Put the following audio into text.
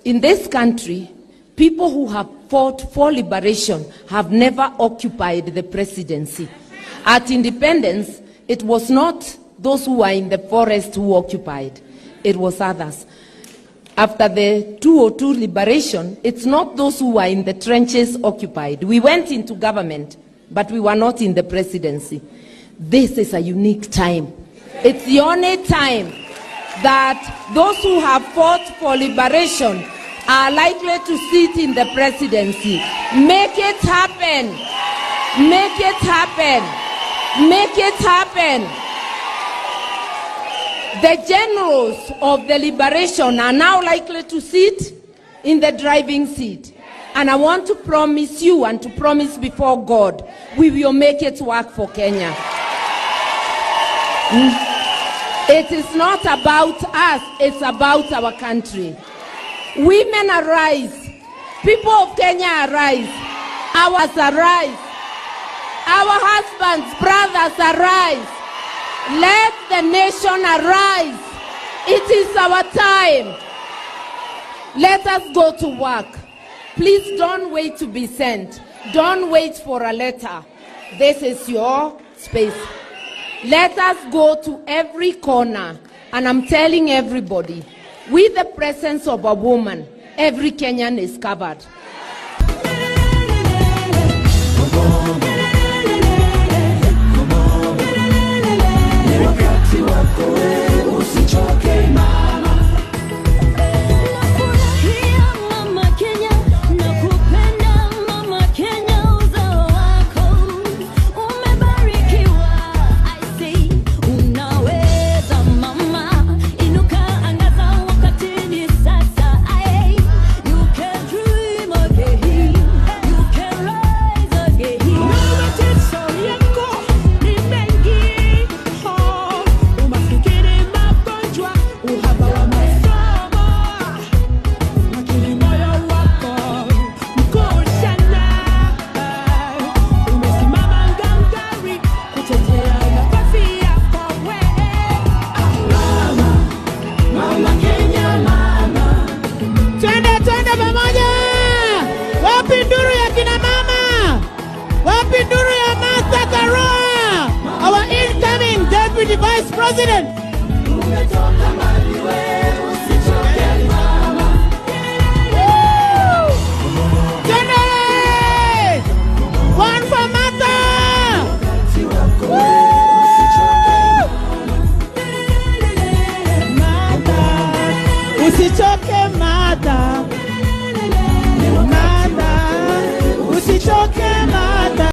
In this country, people who have fought for liberation have never occupied the presidency. At independence, it was not those who were in the forest who occupied, it was others. After the 202 liberation, it's not those who were in the trenches occupied. We went into government, but we were not in the presidency. This is a unique time. It's the only time that those who have fought for liberation are likely to sit in the presidency. Make it happen. Make it happen. Make it happen. The generals of the liberation are now likely to sit in the driving seat. And I want to promise you and to promise before God, we will make it work for Kenya. It is not about us, it's about our country. Women arise. People of Kenya arise. Ours arise. Our husbands, brothers arise. Let the nation arise. It is our time. Let us go to work. Please don't wait to be sent. Don't wait for a letter. This is your space. Let us go to every corner. And I'm telling everybody, with the presence of a woman, every Kenyan is covered. Our incoming Deputy Vice President. One for Mata. Usichoke Mata. Mata. Usichoke.